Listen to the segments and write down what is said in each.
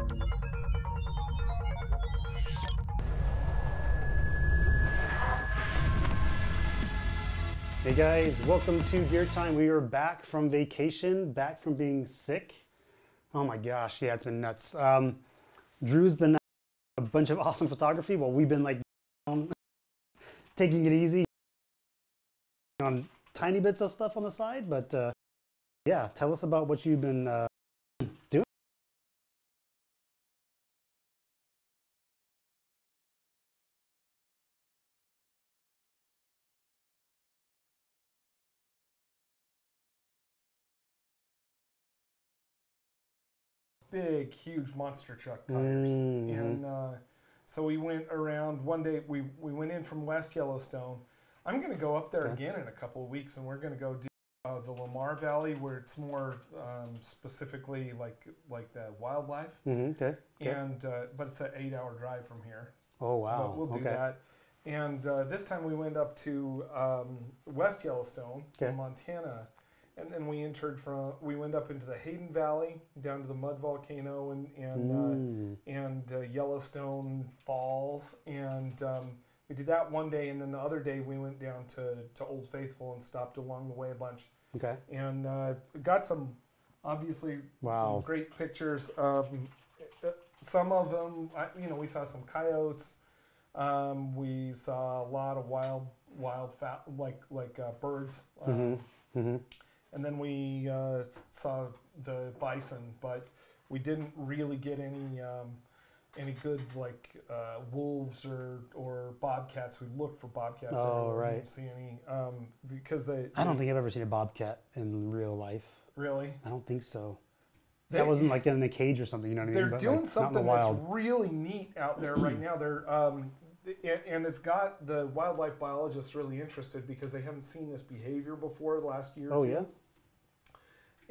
Hey guys, welcome to Gear Time. We are back from vacation, back from being sick. Oh my gosh, yeah, it's been nuts. Drew's been a bunch of awesome photography while we've been like taking it easy on tiny bits of stuff on the side. But yeah, tell us about what you've been doing. Big, huge monster truck tires. And so we went around one day, we went in from West Yellowstone. I'm going to go up there again in a couple of weeks, and we're going to go do the Lamar Valley, where it's more specifically like the wildlife. And but it's an 8-hour drive from here. Oh wow! But we'll do that. And this time we went up to West Yellowstone in Montana. And then we went up into the Hayden Valley, down to the Mud Volcano and Yellowstone Falls, and we did that one day. And then the other day we went down to Old Faithful and stopped along the way a bunch. Okay. And got some, obviously, some great pictures. Some of them, we saw some coyotes. We saw a lot of wild birds. And then we saw the bison, but we didn't really get any good wolves or bobcats. We looked for bobcats. Oh, right. Didn't see any because I don't think I've ever seen a bobcat in real life. Really? I don't think so. That wasn't like in a cage or something. You know what I mean? They're doing something that's really neat out there right now. They're and it's got the wildlife biologists really interested because they haven't seen this behavior before the last year or two.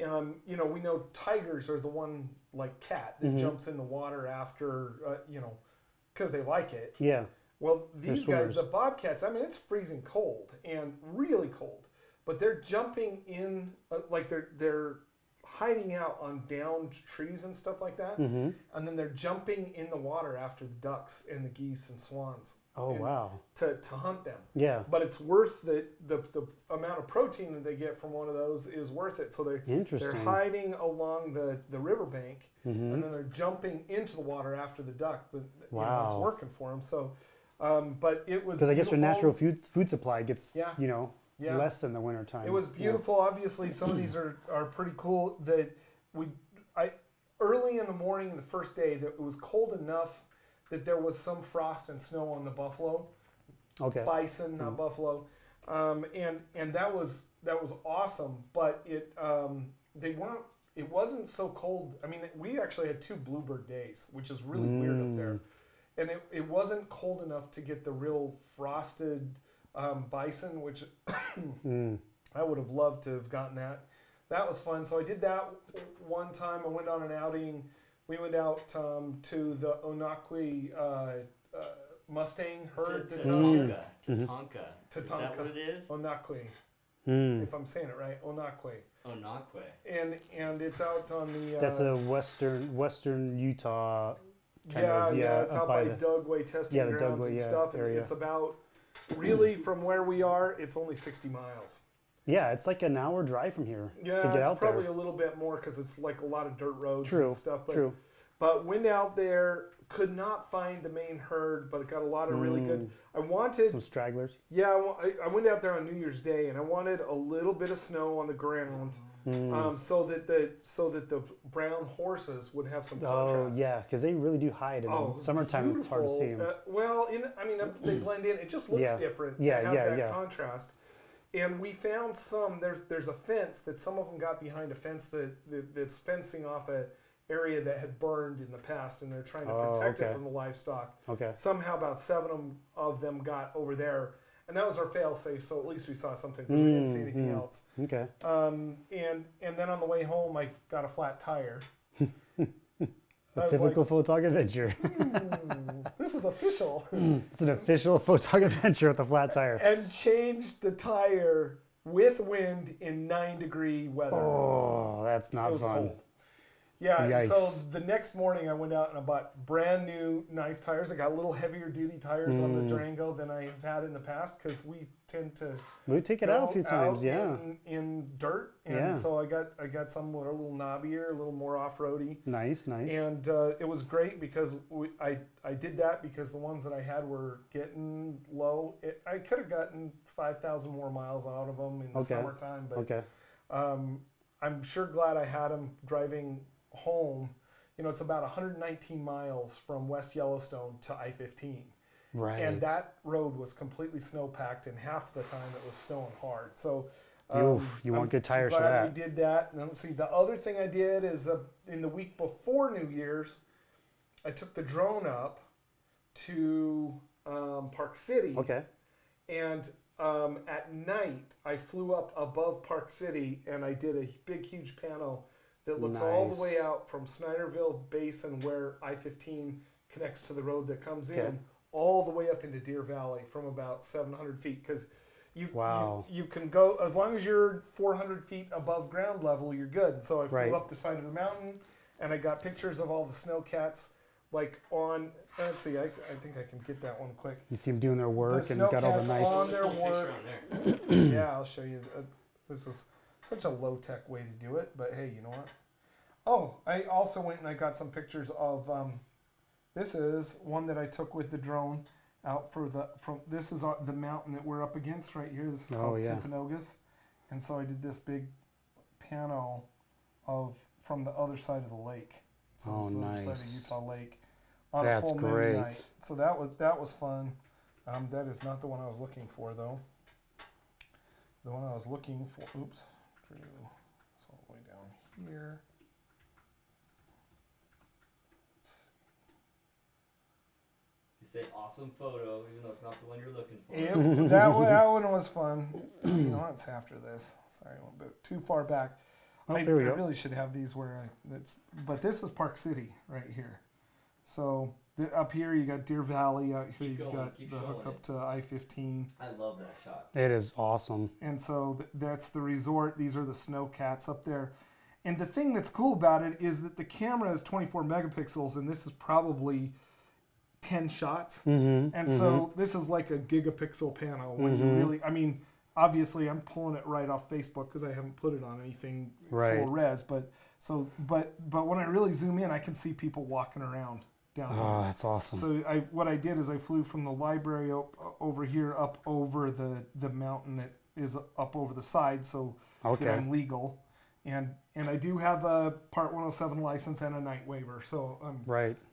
Oh, yeah? We know tigers are the one, like cat, that jumps in the water after, because they like it. Yeah. Well, these guys, the bobcats, I mean, it's freezing cold and really cold, but they're jumping in, they're hiding out on downed trees and stuff like that, and then they're jumping in the water after the ducks and the geese and swans. Oh, wow. To hunt them. Yeah. But it's worth the amount of protein that they get from one of those is worth it. So they're hiding along the riverbank, and then they're jumping into the water after the duck. But it's working for them. So, but it was because I guess their natural food supply gets less in the wintertime. It was beautiful. Yeah. Obviously, some of these are pretty cool. That early in the morning, the first day, that it was cold enough that there was some frost and snow on the buffalo. Okay. Bison, not buffalo. And that was awesome, but it wasn't so cold. I mean, we actually had 2 bluebird days, which is really weird up there. And it wasn't cold enough to get the real frosted bison, which I would have loved to have gotten that. That was fun. So I did that one time. I went on an outing. We went out to the Onakwe Mustang herd. Tatanka. Is that what it is? Onakwe. If I'm saying it right, Onakwe. Onakwe. And it's out on the. That's a western Utah. It's out by Dugway testing grounds and stuff. And it's about really from where we are. It's only 60 miles. Yeah, it's like an hour drive from here to get out there. Yeah, it's probably a little bit more because it's like a lot of dirt roads and stuff. But went out there, could not find the main herd, but it got a lot of really good. I wanted some stragglers. Yeah, I went out there on New Year's Day, and I wanted a little bit of snow on the ground, so that the brown horses would have some contrast. Oh yeah, because they really do hide in the summertime. It's hard to see them. They blend in. It just looks different to have that contrast. And we found some. There's a fence that some of them got behind a fence that's fencing off a area that had burned in the past, and they're trying to protect it from the livestock. Okay. Somehow about 7 of them got over there, and that was our fail-safe. So at least we saw something because we didn't see anything else. Okay. And then on the way home, I got a flat tire. A typical photog adventure. This is official. It's an official photog adventure with a flat tire. And changed the tire with wind in 9-degree weather. Oh, that's not fun. Cold. Yeah, so the next morning I went out and I bought brand new nice tires. I got a little heavier duty tires on the Durango than I've had in the past because we tend to take it out a few times, in dirt, and so I got some that are a little knobbier, a little more off-roady. Nice. And it was great because I did that because the ones that I had were getting low. I could have gotten 5,000 more miles out of them in the summertime, but I'm sure glad I had them driving home. You know, it's about 119 miles from West Yellowstone to I-15. Right. And that road was completely snow-packed, and half the time it was snowing hard. So you want good tires for that. We did that. And let's see, the other thing I did is in the week before New Year's, I took the drone up to Park City. Okay. And at night, I flew up above Park City, and I did a big, huge panel that looks all the way out from Snyderville Basin, where I-15 connects to the road that comes in, all the way up into Deer Valley from about 700 feet. Because you can go, as long as you're 400 feet above ground level, you're good. And so I flew up the side of the mountain, and I got pictures of all the snowcats. Like on, let's see, I think I can get that one quick. You see them doing their work and got all the nice. On their work. Yeah, I'll show you. This is such a low-tech way to do it, but hey, you know what? Oh, I also went and I got some pictures of. This is one that I took with the drone out this is the mountain that we're up against right here. This is called Timpanogos, and so I did this big panel from the other side of the lake. So the other side of Utah Lake on a full moon night. So that was fun. That is not the one I was looking for though. The one I was looking for. Oops. It's all the way down here. You say awesome photo, even though it's not the one you're looking for. Yep, that one was fun. You know what's after this? Sorry, I went a bit too far back. I really should have these but this is Park City right here. So up here you got Deer Valley. Out here you've got the hook up to I-15. I love that shot. It is awesome. And so that's the resort. These are the snowcats up there. And the thing that's cool about it is that the camera is 24 megapixels, and this is probably 10 shots. And so this is like a gigapixel panel when you really, I mean, obviously I'm pulling it right off Facebook because I haven't put it on anything full res, but when I really zoom in, I can see people walking around down there. Oh, that's awesome. So what I did is I flew from the library over here up over the mountain that is up over the side, so that I'm legal. And I do have a Part 107 license and a night waiver, so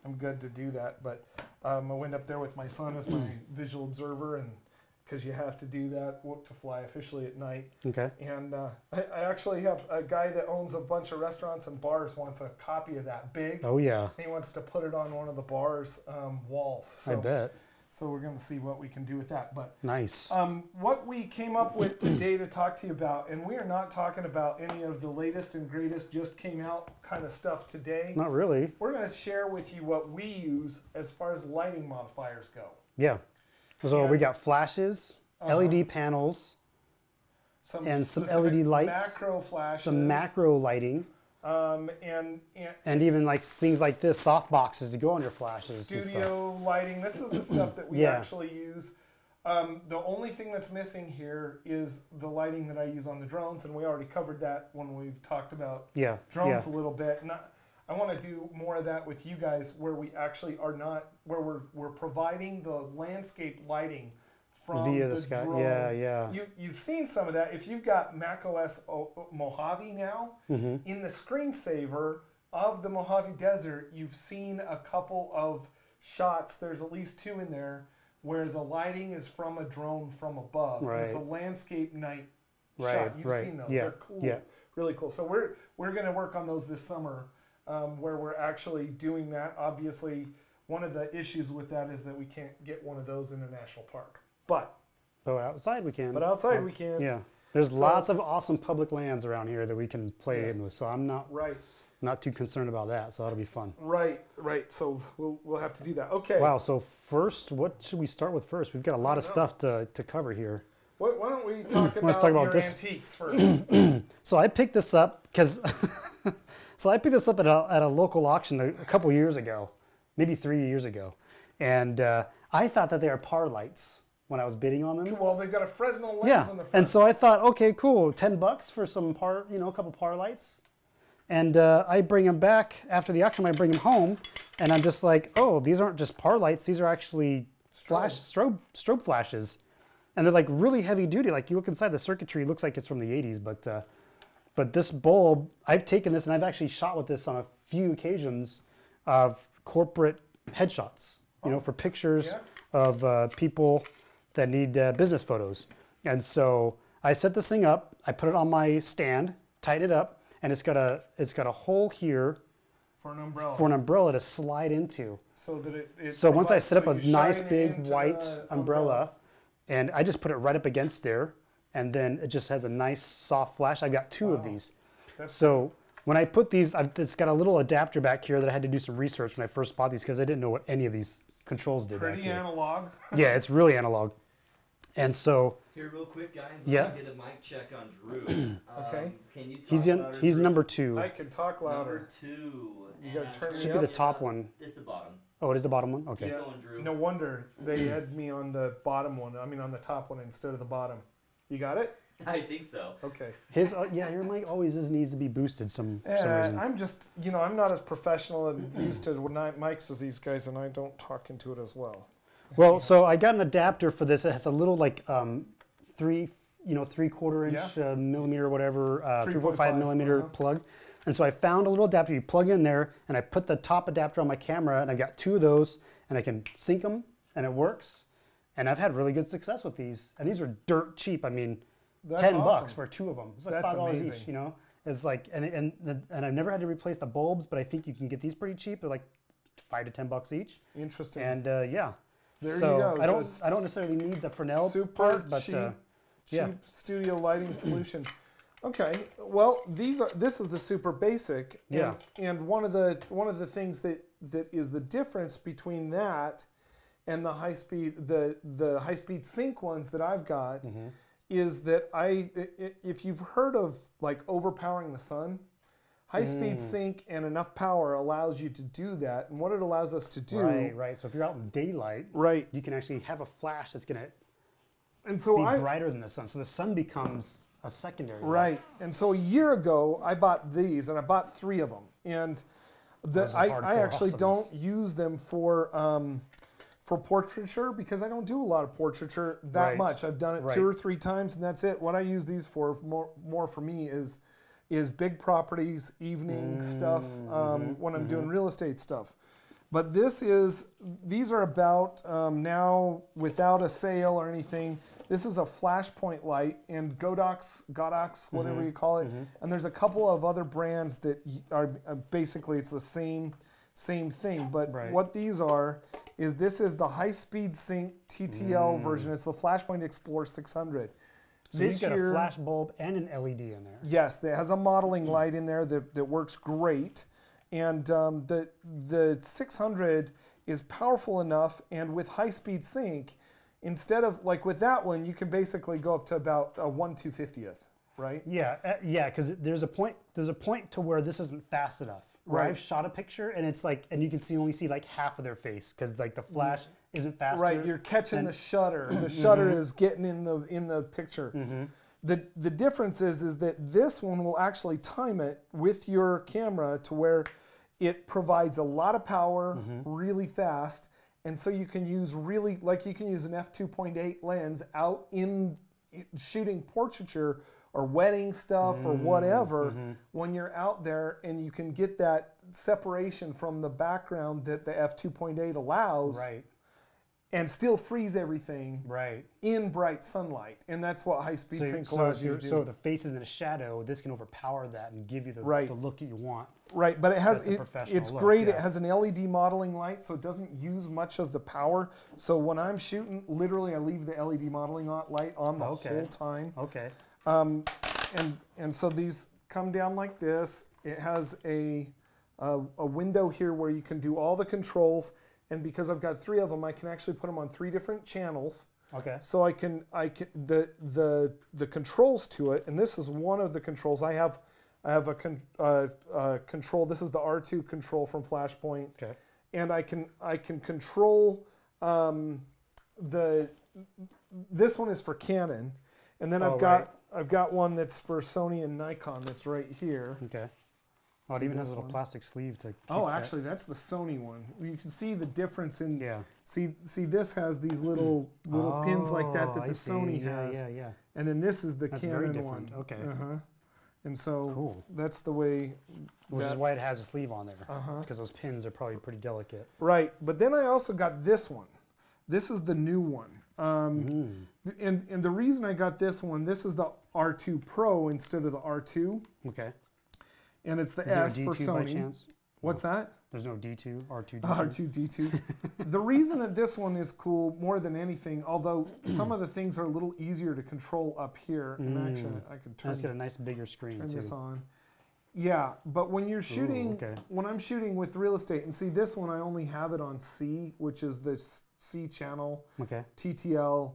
I'm good to do that. But I went up there with my son as my visual observer, and because you have to do that to fly officially at night. Okay. And I actually have a guy that owns a bunch of restaurants and bars wants a copy of that big. Oh yeah. He wants to put it on one of the bars walls. So, I bet. So we're going to see what we can do with that. But nice. What we came up with today to talk to you about, and we are not talking about any of the latest and greatest just came out kind of stuff today. Not really. We're going to share with you what we use as far as lighting modifiers go. Yeah. So we got flashes, LED panels, some LED lights, macro flashes, some macro lighting. And even like things like this, soft boxes to go on your flashes. Studio lighting. This is the stuff that we actually use. The only thing that's missing here is the lighting that I use on the drones, and we already covered that when we've talked about drones a little bit. And I want to do more of that with you guys, where we actually are not, where we're providing the landscape lighting from via the sky. Drone. You've seen some of that. If you've got macOS Mojave now, in the screensaver of the Mojave Desert, you've seen a couple of shots. There's at least 2 in there where the lighting is from a drone from above. Right. It's a landscape night shot. You've seen those. They're cool. Yeah. Really cool. So we're going to work on those this summer, where we're actually doing that. Obviously, one of the issues with that is that we can't get one of those in a national park. But outside we can. But outside we can. Yeah. There's lots of awesome public lands around here that we can play in with. So I'm not too concerned about that. So that'll be fun. Right. So we'll have to do that. Okay. Wow. So first, what should we start with first? We've got a lot of stuff to cover here. Why don't we talk about your antiques first? So I picked this up because So I picked this up at a local auction a couple years ago, maybe 3 years ago. And I thought that they were par lights when I was bidding on them. Well, they've got a Fresnel lens on the front. And so I thought, okay, cool, $10 for some par, a couple par lights. And I bring them back after the auction. I bring them home, and I'm just like, oh, these aren't just par lights. These are actually strobe flashes, and they're like really heavy duty. Like you look inside the circuitry, it looks like it's from the 80s. But this bulb, I've taken this and I've actually shot with this on a few occasions of corporate headshots. For pictures of people that need business photos. And so I set this thing up, I put it on my stand, tighten it up, and it's got a hole here for an umbrella to slide into. So that so once I set up a nice big white umbrella, and I just put it right up against there, and then it just has a nice soft flash. I've got two of these. So when I put these, it's got a little adapter back here that I had to do some research when I first bought these because I didn't know what any of these controls did. Pretty analog. Yeah, it's really analog. And so here, real quick, guys. Let's get a mic check on Drew. Okay. Can you talk louder, he's Drew? number 2. I can talk louder. Number 2. You gotta turn me up. Should be the top one. It's the bottom. Oh, it is the bottom one. Okay. Yeah. Going, Drew. No wonder they had me on the bottom one. I mean, on the top one instead of the bottom. You got it? I think so. Okay. Your mic always needs to be boosted some reason. I'm just, I'm not as professional and used to mics as these guys, and I don't talk into it as well. Well, so I got an adapter for this. It has a little like 3/4 inch millimeter, whatever, 3.5 millimeter plug. And so I found a little adapter you plug in there, and I put the top adapter on my camera, and I got 2 of those, and I can sync them, and it works. And I've had really good success with these, and these are dirt cheap. I mean, that's $10 awesome. for 2 of them. It's like That's $5 amazing. each. It's like, and I've never had to replace the bulbs, but I think you can get these pretty cheap. They're like $5 to $10 each. Interesting. And There you go. I don't necessarily need the Fresnel part, but cheap studio lighting solution. Okay, well, this is the super basic. And one of the things that is the difference between that and the high speed high speed sync ones that I've got is that if you've heard of like overpowering the sun, high speed sync and enough power allows you to do that. And what it allows us to do, right. So if you're out in daylight, you can actually have a flash that's going to be brighter than the sun. So the sun becomes a secondary light. And so a year ago, I bought these, and I bought 3 of them. And I actually don't use them for portraiture because I don't do a lot of portraiture that much. I've done it 2 or 3 times, and that's it. What I use these for more for me is big properties, evening stuff, when I'm doing real estate stuff. But these are about now without a sale or anything. This is a flashpoint light, and Godox, whatever you call it. And there's a couple of other brands that are basically it's the same thing. But what these are is this is the high speed sync TTL version. It's the Flashpoint Explorer 600. So you've got a flash bulb and an LED in there. Yes, it has a modeling light in there that works great. And the 600 is powerful enough, and with high-speed sync, instead of, like with that one, you can basically go up to about a 1/250th, right? Yeah, because there's a point to where this isn't fast enough. Where I've shot a picture, and it's like, and you can only see like half of their face, because like the flash isn't fast enough. Right, you're catching the shutter. The shutter is getting in the picture. The difference is that this one will actually time it with your camera to where it provides a lot of power really fast, and so you can use you can use an f2.8 lens out in shooting portraiture or wedding stuff or whatever when you're out there, and you can get that separation from the background that the f2.8 allows. And still freeze everything in bright sunlight. And that's what high-speed sync allows you to do. So if the face is in a shadow, this can overpower that and give you the look that you want. Right, but it's great. It has an LED modeling light, so it doesn't use much of the power. So when I'm shooting, literally I leave the LED modeling light on the whole time. And so these come down like this. It has a window here where you can do all the controls. And because I've got 3 of them, I can actually put them on 3 different channels. So I can the controls to it, and this is one of the controls. I have I have a control. This is the R2 control from Flashpoint. Okay. And I can control this one is for Canon, and then I've got one that's for Sony and Nikon that's right here. Okay. Oh, it even has a little plastic sleeve to keep actually, that's the Sony one. You can see the difference in. Yeah. See, this has these little pins like that the Sony has. Yeah, yeah. And then this is the Canon one. Okay. And so that's the way. Which is why it has a sleeve on there. Because those pins are probably pretty delicate. Right, but then I also got this one. This is the new one. And the reason I got this one, this is the R2 Pro instead of the R2. Okay. And it's the S for Sony. By chance? What's that? There's no D2, R2, D2. R2, D2. The reason that this one is cool more than anything, although some of the things are a little easier to control up here, and actually I could turn. Let's get a nice bigger screen turn too. This on. Yeah, but when you're shooting, when I'm shooting with real estate, and see this one, I only have it on C, which is the C channel, TTL.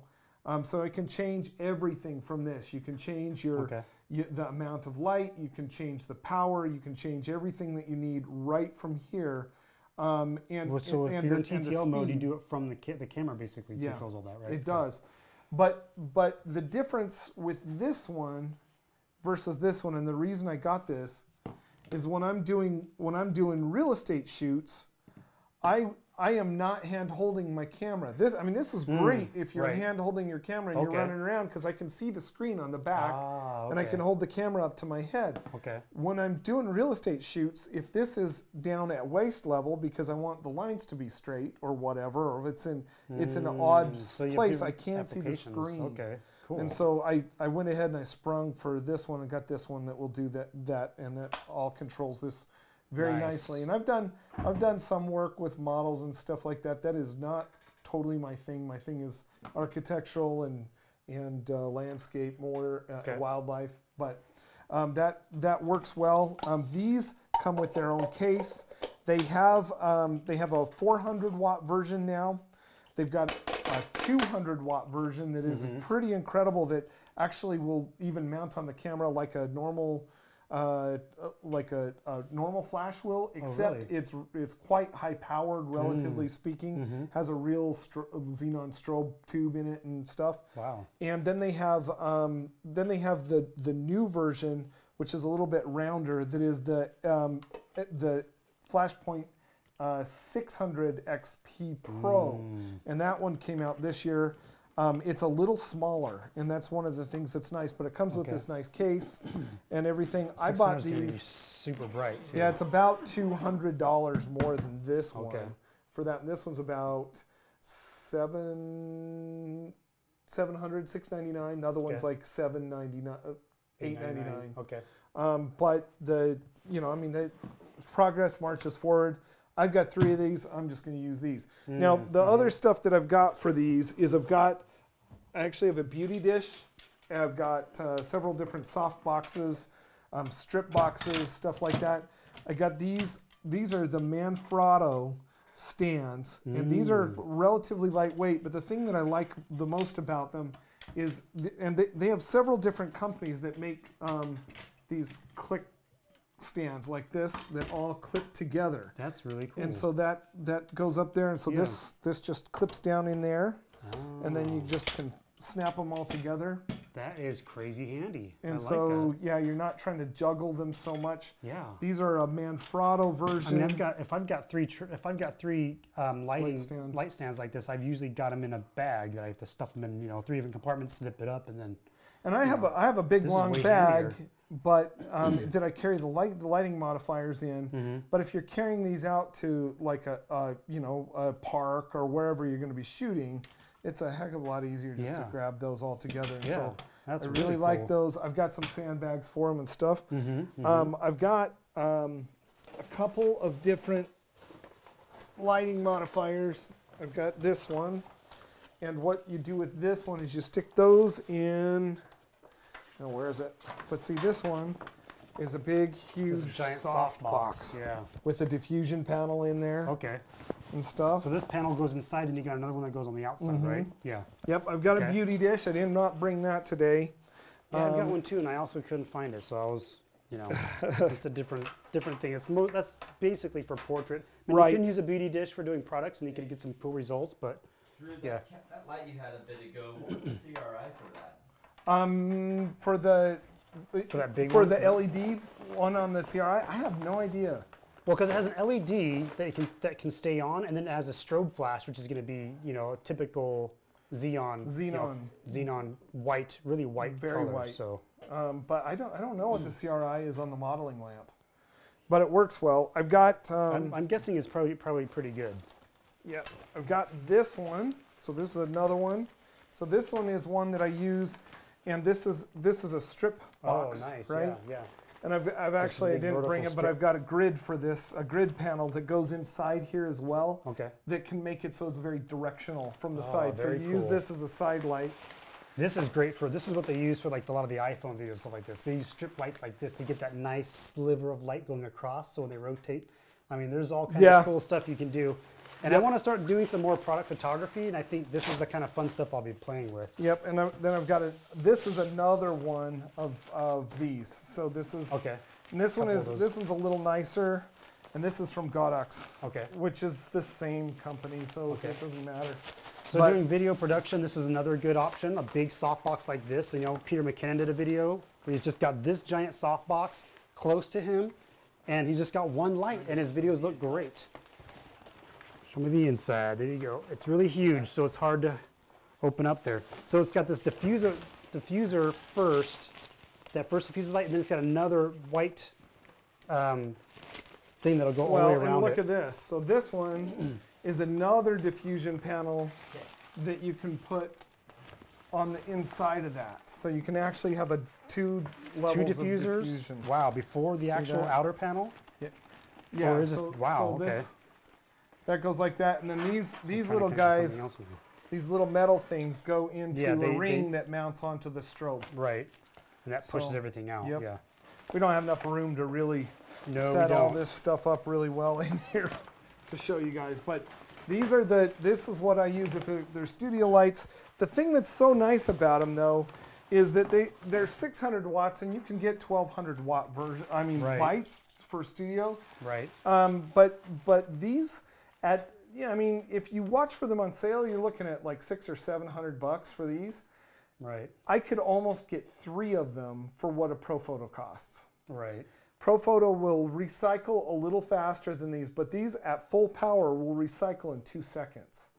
So I can change everything from this. You can change the amount of light, you can change the power, you can change everything that you need right from here. So if you're in TTL mode, you do it from the camera basically controls all that, right? It does. But the difference with this one versus this one, and the reason I got this, is when I'm doing real estate shoots, I am not hand holding my camera. This is great if you're hand holding your camera and you're running around, because I can see the screen on the back and I can hold the camera up to my head. Okay. When I'm doing real estate shoots, if this is down at waist level because I want the lines to be straight or whatever, or if it's in an odd place, I can't see the screen. Okay. Cool. And so I went ahead and I sprung for this one and got this one that will do that, and that all controls this very nicely. And I've done some work with models and stuff like that. That is not totally my thing. My thing is architectural and landscape, more wildlife. But that works well. These come with their own case. They have a 400 watt version now. They've got a 200 watt version that is pretty incredible, that actually will even mount on the camera like a normal flash will, except it's quite high powered, relatively speaking. Has a real xenon strobe tube in it and stuff. Wow! And then they have the new version, which is a little bit rounder. That is the Flashpoint 600 XP Pro, and that one came out this year. It's a little smaller, and that's one of the things that's nice, but it comes with this nice case and everything. I bought these. Super bright, too. Yeah, it's about $200 more than this one for that. And this one's about $699. The other one's like $799, $899. Okay. But the progress marches forward. I've got 3 of these. I'm just going to use these. Now, the other stuff that I've got for these is I actually have a beauty dish. I've got several different soft boxes, strip boxes, stuff like that. I got these. These are the Manfrotto stands, and these are relatively lightweight. But the thing that I like the most about them is, and they have several different companies that make these click stands like this that all clip together. That's really cool. And so that goes up there, and so this just clips down in there, and then you just can snap them all together. That is crazy handy. And so you're not trying to juggle them so much. Yeah. These are a Manfrotto version. I mean, if I've got three light stands like this, I've usually got them in a bag that I have to stuff them in, 3 different compartments, zip it up, and then. And I have a big long bag, but that I carry the lighting modifiers in. But if you're carrying these out to like a park or wherever you're going to be shooting, it's a heck of a lot easier just to grab those all together. And so I really like those. I've got some sandbags for them and stuff. I've got a couple of different lighting modifiers. I've got this one, and what you do with this one is you stick those in. Now, where is it? But see, this one is a big, huge soft box with a diffusion panel in there. Okay. And stuff. So this panel goes inside, and you got another one that goes on the outside, right? Yeah. Yep, I've got a beauty dish. I did not bring that today. Yeah, I've got one too, and I also couldn't find it, so I was You know, it's a different thing. That's basically for portrait. I mean, right. You can use a beauty dish for doing products, and you can get some cool results. But Drew, yeah, that light you had a bit ago. What was the CRI for that? For the LED one on the CRI, I have no idea. Well, because it has an LED that can stay on, and then it has a strobe flash, which is going to be, you know, a typical xenon. You know, xenon white, really white, very color, white. So. But I don't know what the CRI is on the modeling lamp, but it works well. I've got. I'm guessing it's probably pretty good. Yeah, I've got this one. So this is another one. So this one is one that I use, and this is a strip box. Oh, nice. Right? Yeah. And I've actually, I didn't bring it, but I've got a grid for this, a grid panel that goes inside here as well. Okay. That can make it so it's very directional from the side. So you cool. use this as a side light. This is great this is what they use for like a lot of the iPhone videos, stuff like this. They use strip lights like this to get that nice sliver of light going across, so when they rotate. I mean, there's all kinds of cool stuff you can do. And I want to start doing some more product photography, and I think this is the kind of fun stuff I'll be playing with. Yep, and then I've got this is another one of these. So this is, okay. And this one's a little nicer, and this is from Godox, okay, which is the same company, so it doesn't matter. So doing video production, this is another good option, a big softbox like this. You know, Peter McKinnon did a video where he's just got this giant softbox close to him, and he's just got one light, and his videos look great. Show me the inside. There you go. It's really huge, so it's hard to open up there. So it's got this diffuser first, that first diffuser light, and then it's got another white thing that'll go all the way around it. And look at this. So this one is another diffusion panel that you can put on the inside of that. So you can actually have two levels of diffusion. Wow, before the actual outer panel? Yeah. Or is this, wow, so okay. That goes like that, and then these little guys, these little metal things go into a ring that mounts onto the strobe. Right, and that pushes everything out. Yep. Yeah. We don't have enough room to really set all this stuff up really well in here to show you guys. But this is what I use if they're studio lights. The thing that's so nice about them though is that they're 600 watts, and you can get 1200 watt version. I mean lights for studio. Right. But these. I mean, if you watch for them on sale, you're looking at like $600 or $700 for these. Right. I could almost get 3 of them for what a Profoto costs. Right. Profoto will recycle a little faster than these, but these at full power will recycle in 2 seconds.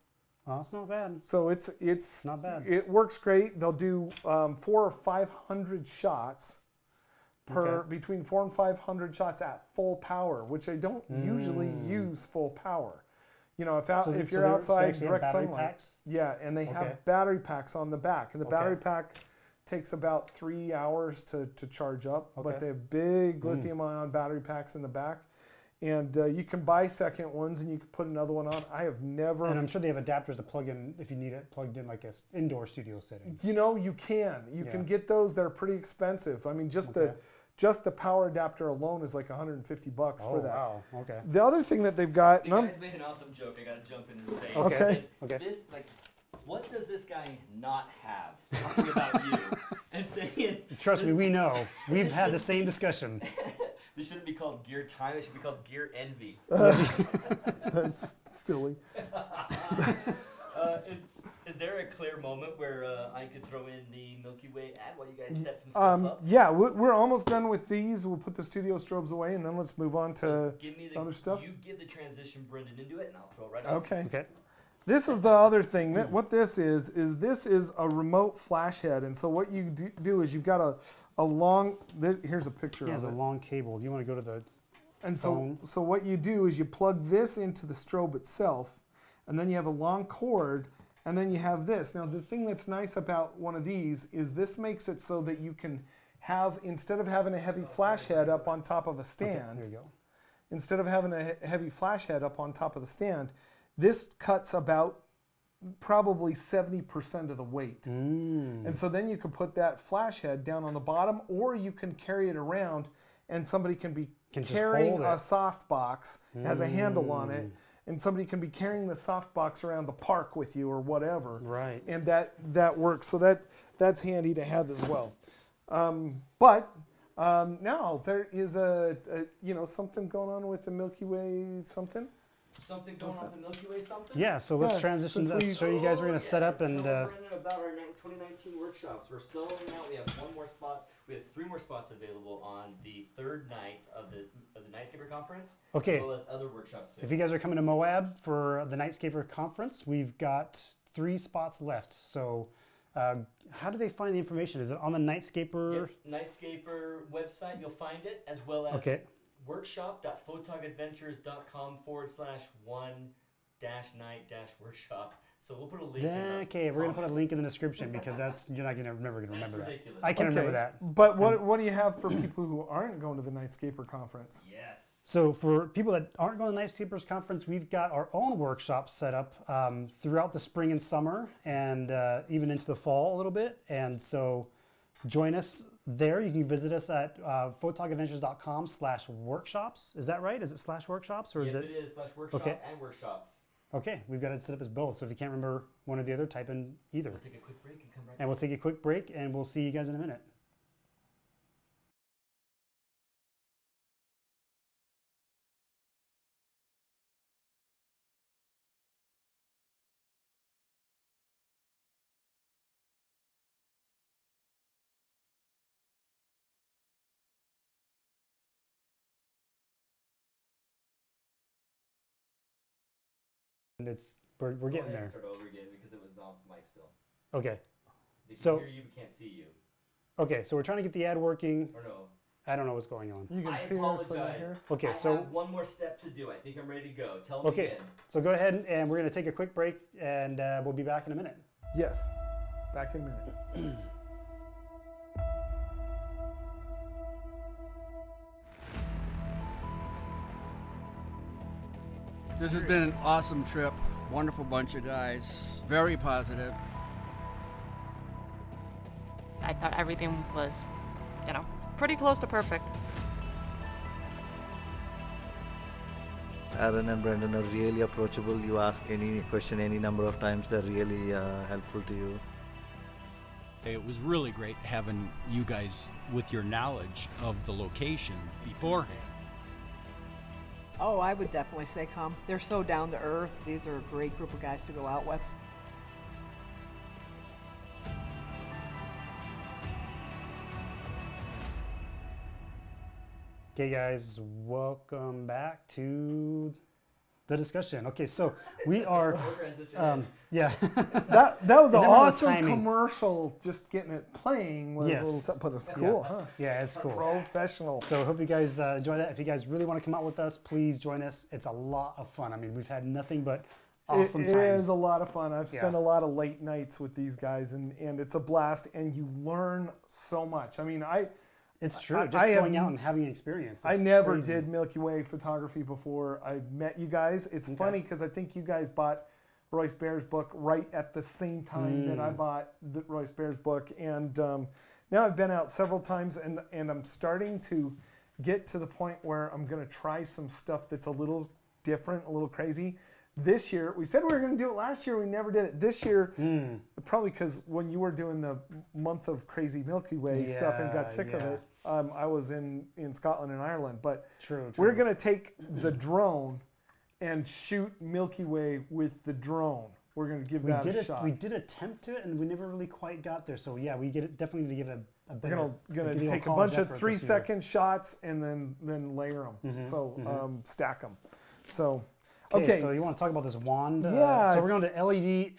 Oh, that's not bad. So it's not bad. It works great. They'll do 400 or 500 shots between 400 and 500 shots at full power, which I don't usually use full power. You know, if you're outside direct sunlight, packs? Yeah, and they have battery packs on the back, and the battery pack takes about 3 hours to charge up. But they have big lithium-ion battery packs in the back, and you can buy second ones, and you can put another one on. I have never. And I'm sure they have adapters to plug in if you need it plugged in like an indoor studio setting. You know, you can get those. They're pretty expensive. I mean, just the power adapter alone is like $150 for that. Oh, wow. Okay. The other thing that they've got... The guy's made an awesome joke. I got to jump in and say. Okay. This, what does this guy not have? Talking about you. And saying... Trust me, we know. We've had the same discussion. This shouldn't be called Gear Time. It should be called Gear Envy. That's silly. Is there a clear moment where I could throw in the Milky Way ad while you guys set some stuff up? Yeah, we're almost done with these. We'll put the studio strobes away, and then let's move on to other stuff. You give the transition, Brendan, into it, and I'll throw it right up. Okay. This is the other thing. What this is a remote flash head. And so what you do is you've got a long, here's a picture of it. It has a long cable. Do you want to go to the phone? So what you do is you plug this into the strobe itself, and then you have a long cord, and then you have this. Now the thing that's nice about one of these is this makes it so that you can have, instead of having a heavy flash head up on top of a stand, here you go. Instead of having a heavy flash head up on top of the stand, this cuts about probably 70% of the weight. And so then you can put that flash head down on the bottom, or you can carry it around, and somebody can be carrying a soft box, has a handle on it, and somebody can be carrying the soft box around the park with you or whatever. Right. And that works. So that's handy to have as well. But Now there is a you know, something going on with the Milky Way something. Something going on with the Milky Way something? Yeah, so let's transition to show you guys. We're going to set up and... Tell Brendan about our 2019 workshops. We're selling out. We have one more spot. We have 3 more spots available on the 3rd night of the Nightscaper Conference. Okay. As well as other workshops too. If you guys are coming to Moab for the Nightscaper Conference, we've got 3 spots left. So how do they find the information? Is it on the Nightscaper? Yep. Nightscaper website, you'll find it, as well as workshop.photogadventures.com/1-night-workshop. So we'll put a link. Okay, we're gonna put a link in the description because you're not gonna remember that. Ridiculous. I can remember that. But what do you have for people who aren't going to the Nightscaper Conference? Yes. So for people that aren't going to the Nightscapers Conference, we've got our own workshops set up throughout the spring and summer, and even into the fall a little bit. And so join us there. You can visit us at photogadventures.com/workshops. Is that right? Is it /workshops or is it? It is /workshop and workshops. Okay, we've got it set up as both. So if you can't remember one or the other, type in either. We'll take a quick break and come right back. And we'll take a quick break, and we'll see you guys in a minute. And we're getting there. Start over again because it was off mic still. Okay. They can So hear you, but can't see you. Okay, so we're trying to get the ad working. Or no. I don't know what's going on. You can see apologize. Okay, I have one more step to do. I think I'm ready to go. Tell me again. So go ahead and we're going to take a quick break, and we'll be back in a minute. Yes, back in a minute. This has been an awesome trip. Wonderful bunch of guys. Very positive. I thought everything was, pretty close to perfect. Aaron and Brendan are really approachable. You ask any question any number of times, they're really helpful to you. It was really great having you guys with your knowledge of the location beforehand. Oh, I would definitely say come. They're so down to earth. These are a great group of guys to go out with. Okay, guys, welcome back to the discussion. Okay, so we are, yeah. that was an awesome commercial. Just getting it playing was a little, but it's cool, huh? Yeah, it's cool. Professional. So I hope you guys enjoy that. If you guys really want to come out with us, please join us. It's a lot of fun. I mean, we've had nothing but awesome times. It is a lot of fun. I've spent a lot of late nights with these guys, and it's a blast, and you learn so much. I mean, it's true. Just going out and having an experience. I never did Milky Way photography before I met you guys. It's funny because I think you guys bought Royce Bair's book right at the same time that I bought Royce Bair's book. And now I've been out several times, and I'm starting to get to the point where I'm going to try some stuff that's a little different, a little crazy. This year, we said we were going to do it last year. We never did it. This year, probably because when you were doing the month of crazy Milky Way stuff and got sick of it, I was in Scotland and Ireland. But we're going to take the drone and shoot Milky Way with the drone. We're going to give that a shot. We did attempt it, and we never really quite got there. So yeah, we definitely need to give it a better. We're going to take a bunch of 3-second shots and then layer them. So stack them. So. Okay, so you want to talk about this wand? Yeah. So we're going to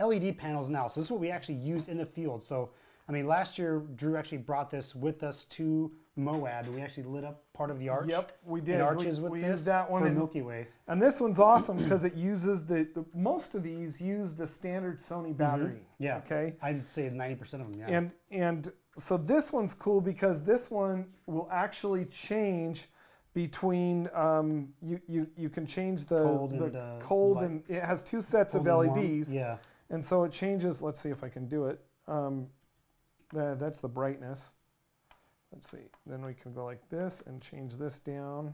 LED panels now. So this is what we actually use in the field. So, I mean, last year, Drew actually brought this with us to Moab, and we actually lit up part of the arch. Yep, we did. And arches with we this used that one for Milky Way. And this one's awesome because it uses most of these use the standard Sony battery. Yeah. Okay. I'd say 90% of them, yeah. And so this one's cool because this one will actually change between you can change the cold and it has 2 sets of LEDs. Yeah. And so it changes. Let's see if I can do it. That's the brightness. Let's see. Then we can go like this and change this down.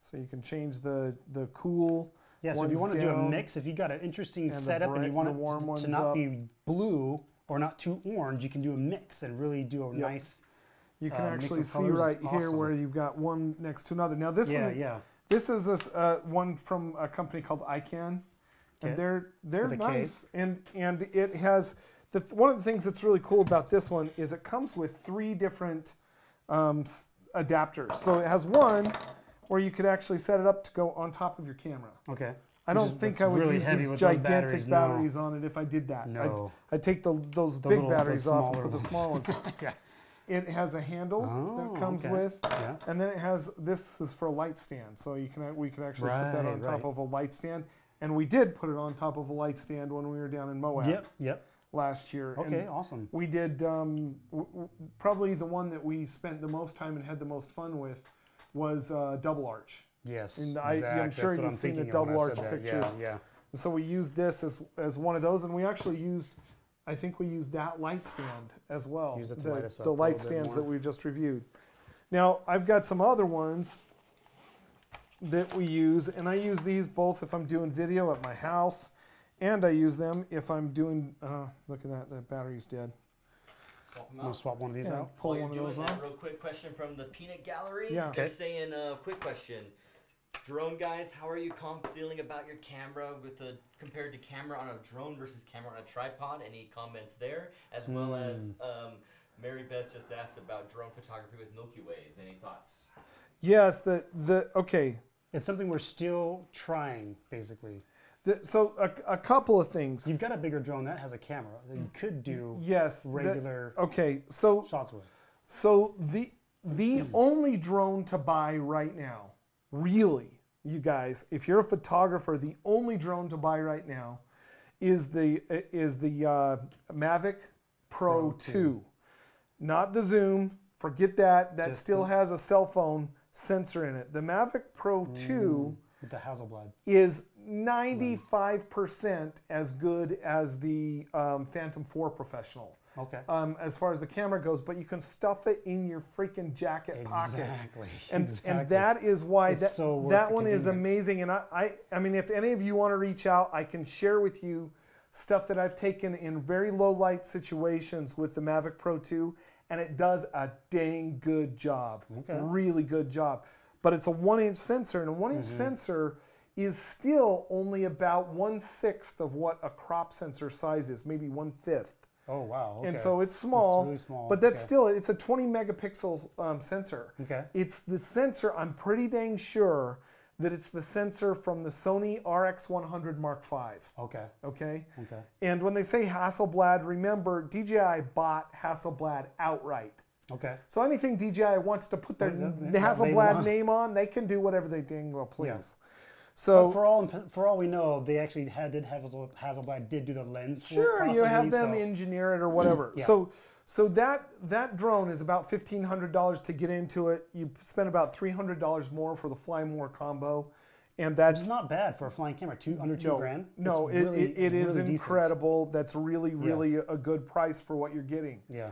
So you can change the cool. Yeah. So if you want to do a mix, if you got an interesting setup and you want it to not be blue or not too orange, you can do a mix and really do a nice, You can actually see right here where you've got one next to another. Now this this is one from a company called ICANN, and they're nice. And it has one of the things that's really cool about this one is it comes with 3 different adapters. So it has one where you could actually set it up to go on top of your camera. Okay. I don't think I would use these gigantic batteries on it if I did that. No. I'd take those big batteries off and put the small ones. Yeah. It has a handle that comes with, and then it has, this is for a light stand. So we could actually put that on top of a light stand. And we did put it on top of a light stand when we were down in Moab last year. Okay, and awesome. We did, probably the one that we spent the most time and had the most fun with was Double Arch. Yes, and I'm sure you've seen the Double Arch pictures. Yeah. And so we used this as one of those, and we actually used, I think we used that light stand as well. Use it to light us up the light stands that we just reviewed. Now, I've got some other ones that we use, and I use these both if I'm doing video at my house, and I use them if I'm doing, look at that, the battery's dead. I'm going to swap one of these out. Pull one of those on. Real quick question from the Peanut Gallery. Yeah. They're saying, quick question. Drone guys, how are you feeling about your camera compared to camera on a drone versus camera on a tripod? Any comments there? As well as Mary Beth just asked about drone photography with Milky Ways. Any thoughts? Yes, okay. It's something we're still trying, basically. So a couple of things. You've got a bigger drone that has a camera that you could do regular shots with. So the only drone to buy right now, really, you guys, if you're a photographer, the only drone to buy right now is the Mavic Pro 2. Not the Zoom. Forget that. That still has a cell phone sensor in it. The Mavic Pro 2 with the Hasselblad is 95% as good as the Phantom 4 Professional. Okay. As far as the camera goes, but you can stuff it in your freaking jacket pocket. And that is why that one is amazing. And I mean, if any of you want to reach out, I can share with you stuff that I've taken in very low light situations with the Mavic Pro 2, and it does a dang good job. Okay. Really good job. But it's a 1-inch sensor, and a 1-inch sensor is still only about 1/6 of what a crop sensor size is, maybe 1/5. Oh, wow. Okay. And so it's small, it's really small. But that's still, it's a 20 megapixel sensor. Okay. It's the sensor, I'm pretty dang sure that it's the sensor from the Sony RX100 Mark V. Okay. Okay? Okay. And when they say Hasselblad, remember, DJI bought Hasselblad outright. Okay. So anything DJI wants to put their Hasselblad name on, they can do whatever they dang well please. Yeah. So but for all we know, they actually Hasselblad did do the lens. Sure, you have them engineer it or whatever. Yeah. So that drone is about $1,500 to get into it. You spend about $300 more for the Fly More combo, and that's not bad for a flying camera. Under $2 grand. No, it is incredible. Decent. That's really a good price for what you're getting. Yeah.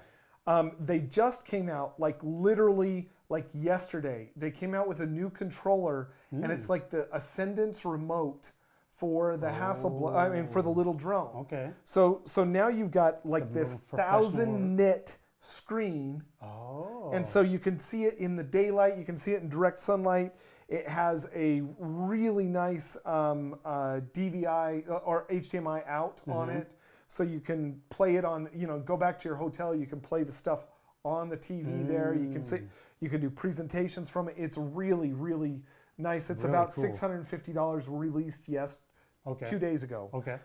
They just came out literally yesterday. They came out with a new controller, and it's like the Ascendance remote for the Hasselblad. I mean, for the little drone. Okay. So now you've got this 1000-nit screen. Oh. And so you can see it in the daylight. You can see it in direct sunlight. It has a really nice DVI or HDMI out on it. So you can play it on, go back to your hotel, you can play the stuff on the TV there. You can see, you can do presentations from it. It's really, really nice. It's really about cool. $650 released, 2 days ago. Okay.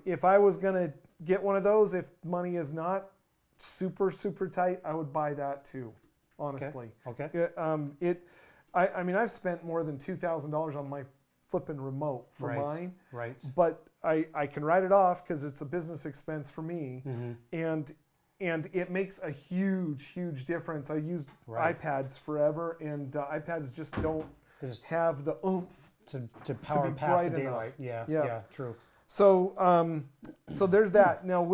If I was going to get one of those, if money is not super, super tight, I would buy that too, honestly. Okay. I mean, I've spent more than $2,000 on my flipping remote for mine. Right. But I can write it off because it's a business expense for me, and it makes a huge difference. I used iPads forever, and iPads just don't have the oomph to power past the daylight. Yeah, true. So so there's that. Now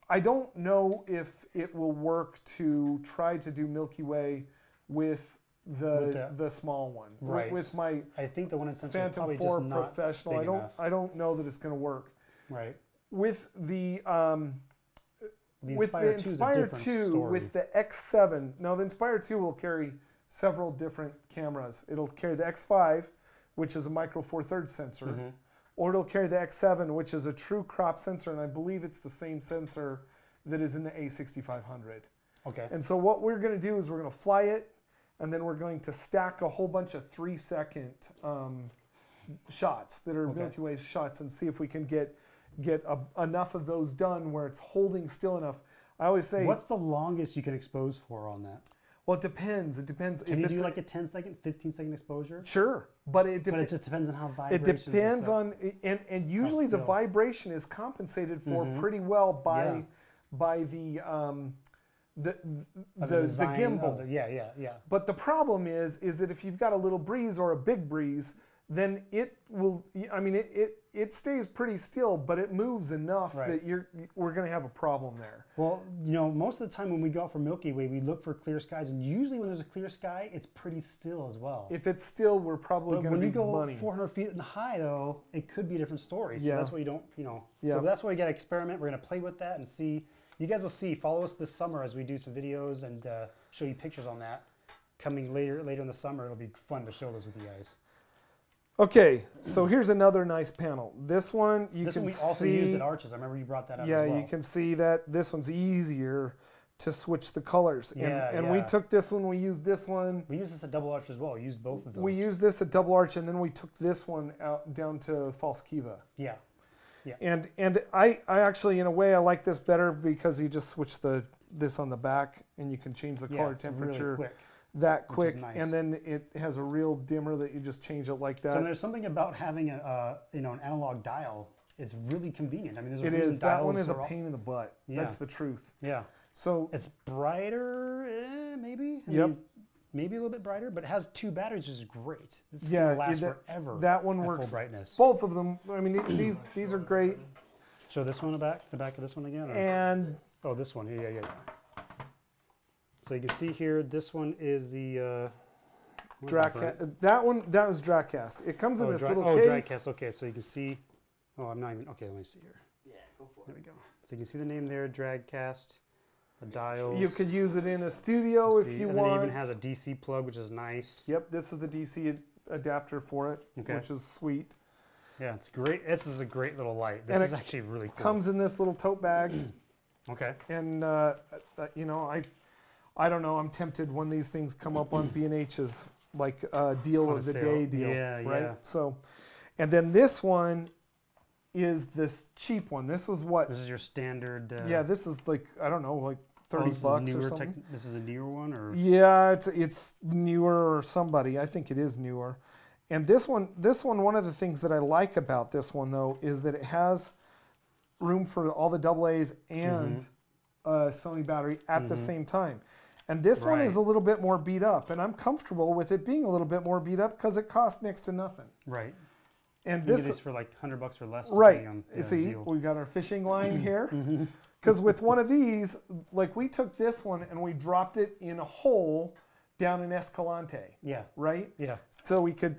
I don't know if it will work to try to do Milky Way with the small one. Right. With my I think the one in sensor Phantom is probably 4 just not Professional. big enough. I don't know that it's going to work. Right. With the with the Inspire 2, with the X7, now the Inspire 2 will carry several different cameras. It'll carry the X5, which is a micro four thirds sensor, or it'll carry the X7, which is a true crop sensor, and I believe it's the same sensor that is in the A6500. Okay. And so what we're going to do is we're going to fly it, and then we're going to stack a whole bunch of 3-second shots that are Milky Way shots, and see if we can get enough of those done where it's holding still enough. I always say, what's the longest you can expose for on that? Well, it depends. It depends. Can you do like a 10-second, 15-second exposure? Sure, but it just depends on how vibration. It depends on, and usually the vibration is compensated for pretty well by the gimbal. Yeah. But the problem is that if you've got a little breeze or a big breeze, then it will. I mean, it stays pretty still, but it moves enough that we're going to have a problem there. Well, you know, most of the time when we go out for Milky Way, we look for clear skies, and usually when there's a clear sky, it's pretty still as well. If it's still, we're probably going to be money. When you go 400 feet high, though, it could be a different story. So that's why you don't, you know. So that's why we got to experiment. We're going to play with that and see. You guys will see. Follow us this summer as we do some videos and show you pictures on that. Coming later in the summer, it'll be fun to show those with you guys. Okay, so here's another nice panel. This one you can see. This one we also used at Arches. I remember you brought that up as well. Yeah, you can see that this one's easier to switch the colors. And we took this one, we used this one. We used this at Double Arch as well. We used both of those. We used this at Double Arch, and then we took this one out down to False Kiva. Yeah. And I actually, in a way, I like this better because you just switch this on the back, and you can change the color temperature. Really quick. That quick, nice. And then it has a real dimmer that you just change it like that. So there's something about having an analog dial. It's really convenient. I mean, there's a reason that one is a pain in the butt. Yeah. That's the truth. Yeah. So it's brighter, maybe. I mean, maybe a little bit brighter, but it has 2 batteries, which is great. This is gonna last forever. That one works. Full brightness. Both of them. I mean, these are great. Show this one the back of this one again. And this one. Yeah. So you can see here, this one is the that was Dragcast. It comes in this little case. Dragcast. Okay, so you can see. Oh, I'm not even. Okay, let me see here. Yeah, go for it. There we go. So you can see the name there, Dragcast. The dials. You could use it in a studio if you want. And it even has a DC plug, which is nice. Yep, this is the DC adapter for it, which is sweet. Yeah, it's great. This is a great little light. This is actually really cool. Comes in this little tote bag. Okay. And you know, I don't know. I'm tempted when these things come up on B&H's like deal of the day deal, right? Yeah. So, and then this one is this cheap one. This is what? This is your standard. Yeah, this is like I don't know, like $30 or something. This is a newer one, or? Yeah, it's newer or somebody. I think it is newer. And this one, one of the things that I like about this one though is that it has room for all the AA's and Sony battery at the same time. And this one is a little bit more beat up, and I'm comfortable with it being a little bit more beat up because it costs next to nothing. Right. And this is for like $100 or less. Right. See, we've got our fishing line here. Because with one of these, like we took this one and we dropped it in a hole down in Escalante. Yeah. Right. Yeah. So we could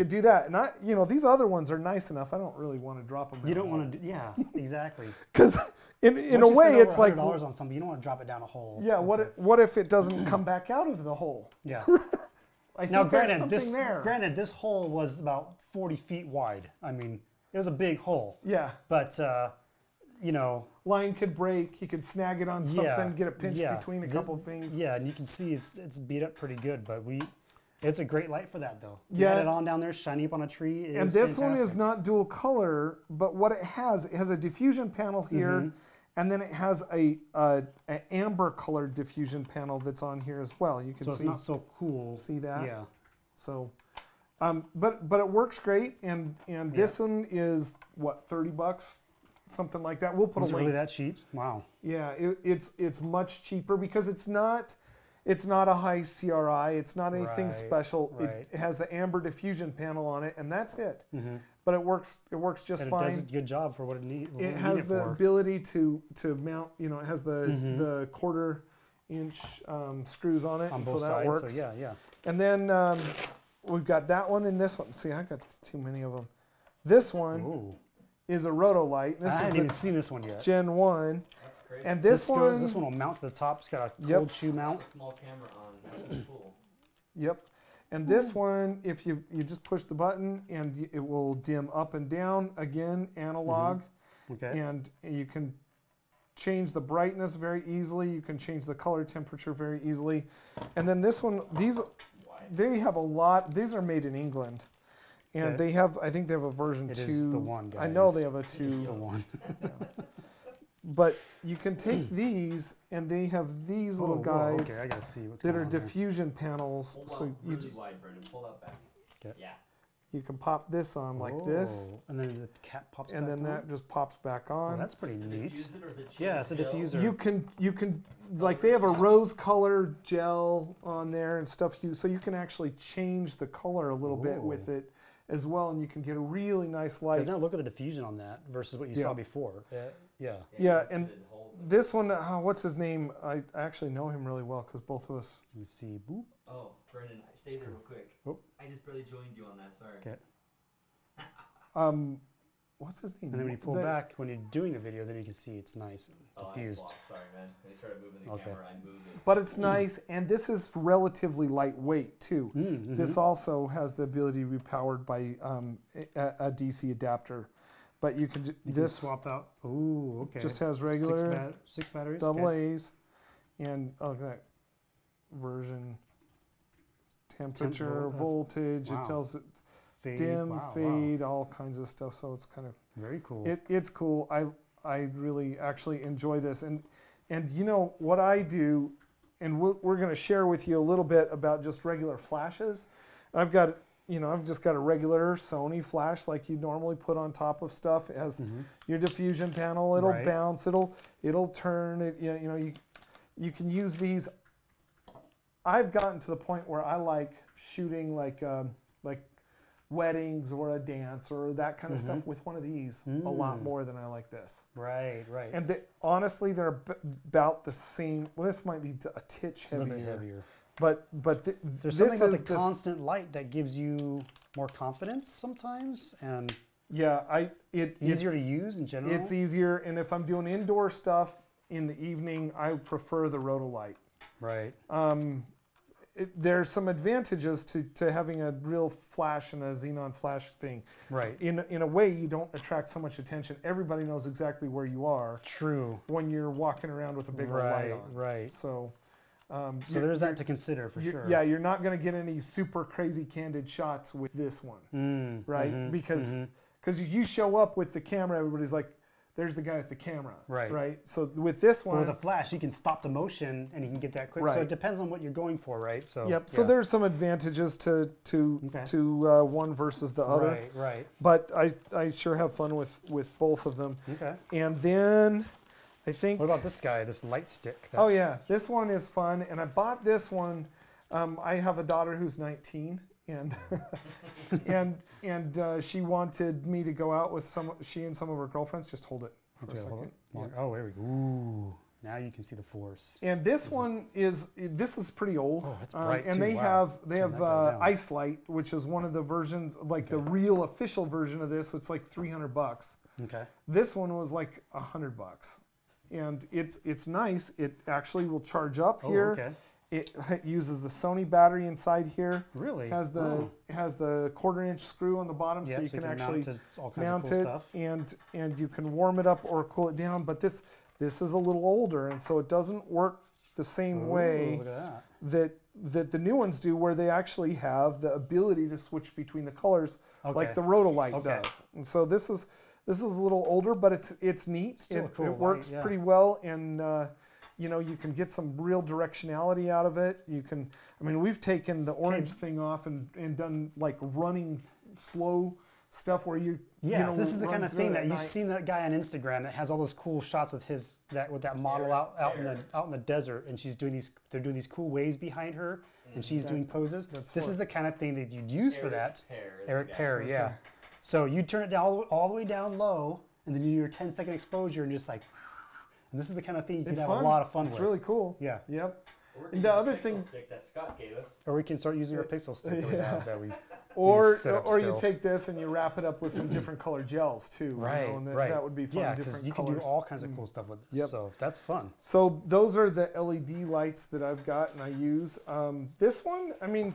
do that, and these other ones are nice enough. I don't really want to drop them. You don't want to do, exactly. Because in a way, it's like $100 on something. You don't want to drop it down a hole. Yeah. What if it doesn't come back out of the hole? Yeah. Now, granted, this hole was about 40 feet wide. I mean, it was a big hole. Yeah. But you know, line could break. You could snag it on something, get it pinched between a couple things. Yeah, and you can see it's beat up pretty good, but it's a great light for that though. Yeah. You add it on down there, shiny up on a tree. And this one is not dual color, but what it has a diffusion panel here, and then it has a amber colored diffusion panel that's on here as well. You can see. So it's not so cool. See that? Yeah. So, but it works great, and this one is what, $30, something like that. We'll put a link. Really that cheap? Wow. Yeah, it's much cheaper because it's not a high CRI. It's not anything special. Right. It has the amber diffusion panel on it, and that's it. But it works just fine. It does a good job for what it needs. It has the ability to mount. You know, it has the 1/4-inch screws on it, on so both that sides, works. So yeah. And then we've got that one and this one. See, I got too many of them. This one is a roto light. I haven't even seen this one yet. Gen 1. crazy. And this one will mount to the top. It's got a cold shoe mount. A small camera on. That's cool. Yep. And this one, if you just push the button and it will dim up and down, again, analog. Okay. And you can change the brightness very easily. You can change the color temperature very easily. And then this one, they have a lot. These are made in England. And they have, I think they have a version 2. It is the one, guys. I know they have a 2. It's the one. But you can take these, and they have these little guys I gotta see what's that going are on there. diffusion panels. Hold So on, you really just wide, Brendan. Pull that back. Okay. Yeah. you can pop this on like this, and then the cap pops and back then on? that just pops back on. Oh, that's pretty neat. Diffuse it, or is it Yeah, it's a diffuser. You can like they have a rose color gel on there and stuff. So you can actually change the color a little bit with it as well, and you can get a really nice light. Because now look at the diffusion on that versus what you saw before. Yeah, and this one, what's his name? I actually know him really well because both of us. Let me see. Boop. Oh, Brendan, stay there real quick. Oh. I just barely joined you on that. Sorry. Okay. What's his name? And then when you pull back, when you're doing the video, then you can see it's nice and diffused. Sorry, man. When you started moving the camera, I moved it. But it's nice, and this is relatively lightweight too. This also has the ability to be powered by a DC adapter. But you can swap out. Ooh, okay. Just has regular six batteries, double A's, and look at that version. Temperature, voltage. It tells it dim, fade, all kinds of stuff. So it's kind of very cool. It's cool. I really actually enjoy this, and you know what I do, and we're going to share with you a little bit about just regular flashes. I've just got a regular Sony flash like you normally put on top of stuff. It has your diffusion panel. It'll bounce. It'll turn. You can use these. I've gotten to the point where I like shooting like weddings or a dance or that kind of stuff with one of these a lot more than I like this. Right. And honestly, they're about the same. Well, this might be a titch heavier. A little bit heavier. But there's something about the constant light that gives you more confidence sometimes, and it's easier to use in general. It's easier, and if I'm doing indoor stuff in the evening, I prefer the Rotolight. Right. There's some advantages to having a real flash and a xenon flash thing. Right. In a way, you don't attract so much attention. Everybody knows exactly where you are. True. When you're walking around with a big light on. Right. So there's that to consider for sure. Yeah, you're not going to get any super crazy candid shots with this one, right? Because you show up with the camera, everybody's like, there's the guy with the camera, right? So with this one, with a flash, you can stop the motion and you can get that quick. So it depends on what you're going for, right? So So there's some advantages to one versus the other. Right. But I sure have fun with both of them. Okay. And then I think. What about this guy? This light stick? Oh yeah, this one is fun, and I bought this one. I have a daughter who's 19. And she wanted me to go out with she and some of her girlfriends. Just hold it for a second. Oh, there we go. Ooh, now you can see the force. And this one is pretty old. Oh, it's bright and too. they have Ice Light, which is one of the versions, like the real official version of this. It's like $300. Okay. This one was like $100, and it's nice. It actually will charge up here. Okay. It uses the Sony battery inside here. Really? It has the 1/4-inch screw on the bottom, so you can actually mount it, and you can warm it up or cool it down. But this is a little older, and so it doesn't work the same way that the new ones do, where they actually have the ability to switch between the colors, like the Rotolight does. And so this is a little older, but it's neat. Still cool. It works pretty well, and you can get some real directionality out of it. We've taken the orange thing off and done like running slow stuff where this is the kind of thing that you've seen that guy on Instagram that has all those cool shots with that model out in the desert, and they're doing these cool waves behind her, and she's doing poses. This is the kind of thing that you'd use for that. Eric Pear, yeah. So you turn it down all the way down low, and then you do your 10-second exposure, and just like. And this is the kind of thing you can have a lot of fun with. It's really cool. Yeah. Yep. And the other thing stick that Scott gave us. Or we can start using our pixel stick that we have that we or you take this and you wrap it up with some different color gels too. Right, you know, and right. That would be fun. Yeah, because you can do all kinds of cool stuff with this. Yep. So that's fun. So those are the LED lights that I've got and I use. This one, I mean,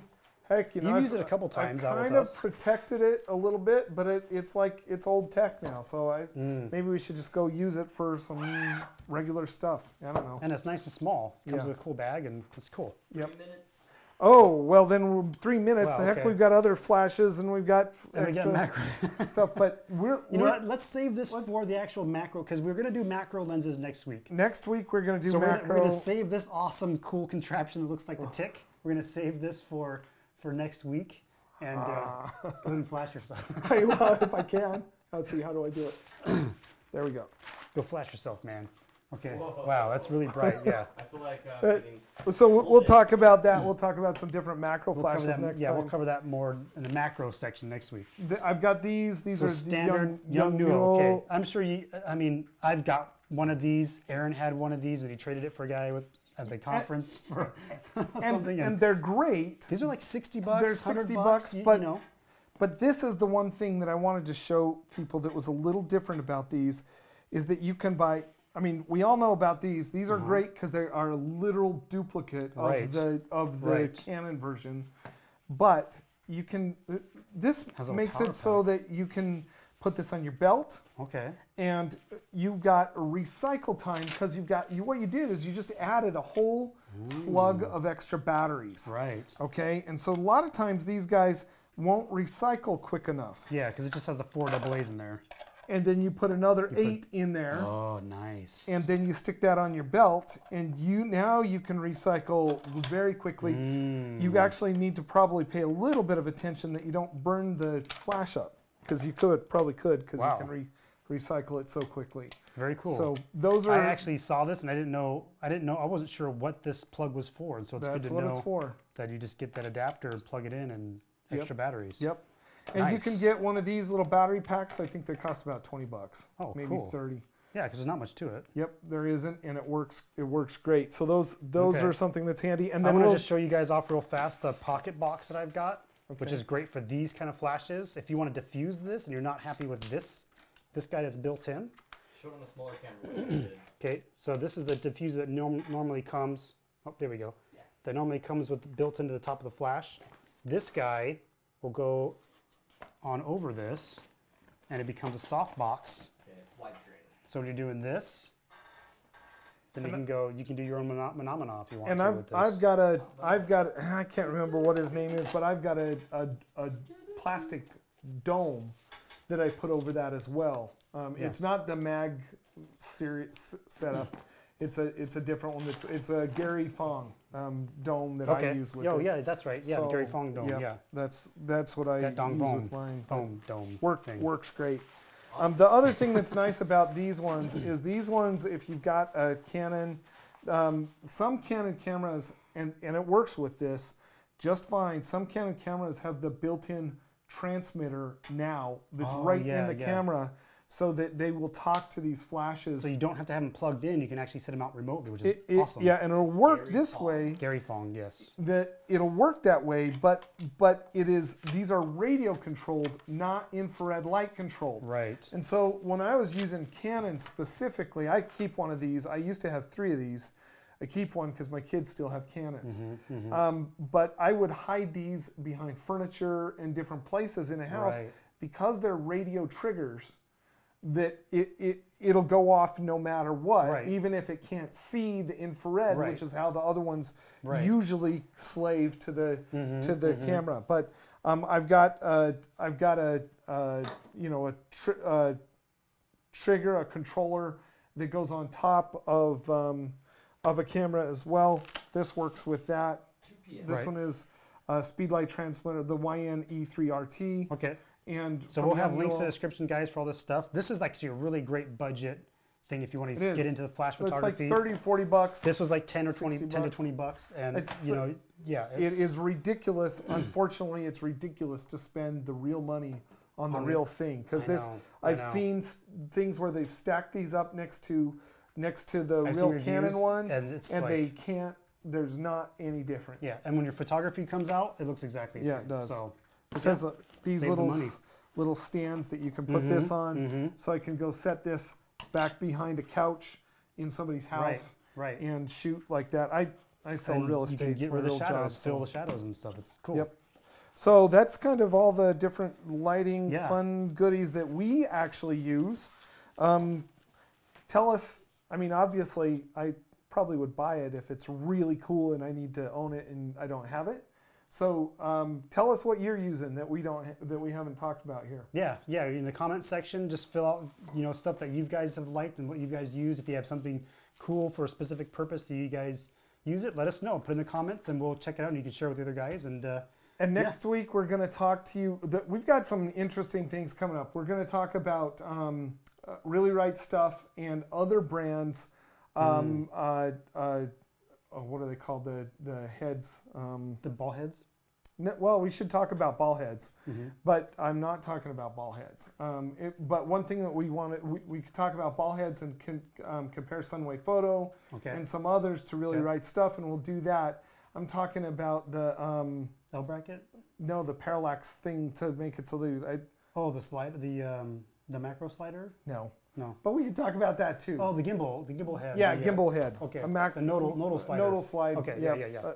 heck, you know, You've used it a couple times I've kind of protected it a little bit, but it's like it's old tech now. So maybe we should just go use it for some regular stuff. I don't know. And it's nice and small. It comes with a cool bag, and it's cool. Yep. 3 minutes. Oh well, then 3 minutes. Well, heck, we've got other flashes and we've got extra macro stuff. But you know what? Let's save this for the actual macro because we're going to do macro lenses next week. Next week we're going to do macro. We're going to save this awesome, cool contraption that looks like the tick. We're going to save this for next week and go ahead and flash yourself. Well, if I can. Let's see, how do I do it? There we go. Go flash yourself, man. Okay. Whoa. Wow, that's really bright. Yeah. I feel like so we'll talk about that. We'll talk about some different macro flashes next time. Yeah, we'll cover that more in the macro section next week. I've got these. These are standard young Nuo. Okay. I'm sure you. I mean, I've got one of these. Aaron had one of these, and he traded it for a guy at the conference for something. And they're great. They're like $60. They're $60, but you know. But this is the one thing that I wanted to show people that was a little different about these, is that you can buy. I mean, we all know about these. These are great because they are a literal duplicate of the Canon version. But you can. This makes it so that you can put this on your belt. Okay. And you've got recycle time because what you did is you just added a whole slug of extra batteries. Right. Okay. And so a lot of times these guys won't recycle quick enough. Yeah, because it just has the 4 AA's in there. And then you put another 8 in there. Oh, nice. And then you stick that on your belt, and now you can recycle very quickly. You actually need to probably pay a little bit of attention that you don't burn the flash up, because you probably could, because you can recycle it so quickly. Very cool. So those are. I actually saw this, and I didn't know. I wasn't sure what this plug was for, and so it's good to know it's for. That you just get that adapter and plug it in, and extra batteries. Yep. And you can get one of these little battery packs. I think they cost about $20. Oh, maybe cool. 30. Yeah, because there's not much to it. Yep, there isn't, and it works. It works great. So those are something that's handy. And then I'm gonna just show you guys off real fast the pocket box that I've got, which is great for these kind of flashes. If you want to diffuse this and you're not happy with this guy that's built in. Show it on the smaller camera. Okay, so this is the diffuser that normally comes. Oh, there we go. Yeah. That normally comes built into the top of the flash. This guy will go on over this, and it becomes a soft box. Okay, widescreen. So when you're doing this, then you can do your own phenomena if you want and to with this. I've got I can't remember what his name is, but I've got a plastic dome that I put over that as well. It's not the mag series setup. It's a different one. It's a Gary Fong dome that I use with it. Oh yeah, that's right. Yeah, the Gary Fong dome. Yeah, that's what I use with mine. Dome. Works great. The other thing that's nice about these ones is if you've got a Canon, some Canon cameras, and it works with this just fine. Some Canon cameras have the built-in transmitter now that's in the camera, so that they will talk to these flashes. So you don't have to have them plugged in. You can actually set them out remotely, which is awesome. Yeah, and it'll work this way. Gary Fong, yes. That it'll work that way, but these are radio controlled, not infrared light controlled. Right. And so when I was using Canon specifically, I keep one of these. I used to have 3 of these. I keep one because my kids still have Canons. But I would hide these behind furniture and different places in a house because they're radio triggers. That it'll go off no matter what, even if it can't see the infrared, which is how the other ones usually slave to the camera. But I've got a trigger, a controller that goes on top of a camera as well. This works with that. This one is a Speedlight transmitter, the YN-E3RT. Okay. And so we'll have links in the description, guys, for all this stuff. This is actually a really great budget thing if you want to get into the flash photography. It's like 30, 40 bucks. This was like 10 to 20 bucks, and it is ridiculous. Unfortunately, it's ridiculous to spend the real money on the real thing, because I've seen things where they've stacked these up next to the real Canon ones, and they can't there's not any difference. Yeah, and when your photography comes out, it looks exactly the same. Yeah, it does. So it has these little stands that you can put this on, so I can go set this back behind a couch in somebody's house, right, and shoot like that. I sell real estate. You can get rid of the shadows, fill the shadows and stuff. It's cool. Yep. So that's kind of all the different lighting, fun goodies that we actually use. Tell us, I mean, obviously, I probably would buy it if it's really cool and I need to own it and I don't have it. So tell us what you're using that we haven't talked about here. Yeah. In the comment section, just fill out stuff that you guys have liked and what you guys use. If you have something cool for a specific purpose that you guys use it, let us know. Put in the comments and we'll check it out and you can share with the other guys. And next week we're going to talk to you. We've got some interesting things coming up. We're going to talk about Really Right Stuff and other brands. What are they called? The heads. The ball heads? Well, we should talk about ball heads, but I'm not talking about ball heads. But one thing that we could talk about ball heads and compare Sunway Photo and some others to Really Right Stuff, and we'll do that. I'm talking about the L bracket? No, the parallax thing to make it so that the slide, the macro slider? No. No. But we can talk about that too. Oh, the gimbal head. Yeah, gimbal head. Okay. The nodal slider. Nodal slide. Okay. Yeah.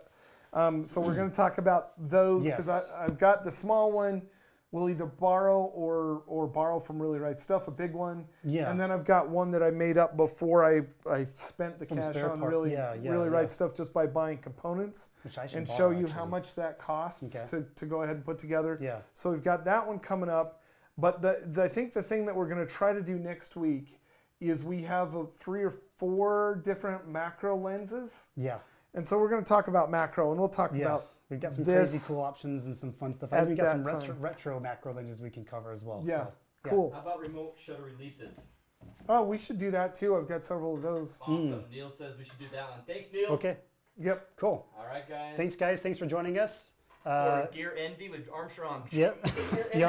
So we're going to talk about those because I've got the small one. We'll either borrow or borrow from Really Right Stuff, a big one. Yeah. And then I've got one that I made up before I spent the cash on Really Right Stuff just by buying components. Which I should and show you how much that costs to go ahead and put together. Yeah. So we've got that one coming up. But I think the thing that we're going to try to do next week is we have 3 or 4 different macro lenses. Yeah. And so we're going to talk about macro, and we'll talk about we've got some crazy cool options and some fun stuff. We've got some retro macro lenses we can cover as well. Yeah, so, cool. How about remote shutter releases? Oh, we should do that too. I've got several of those. Awesome. Neil says we should do that one. Thanks, Neil. Okay. Yep. Cool. All right, guys. Thanks, guys. Thanks for joining us. Gear Envy with Armstrong. Yep. The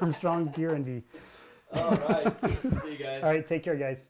Armstrong Gear Envy. All right. See you guys. All right. Take care, guys.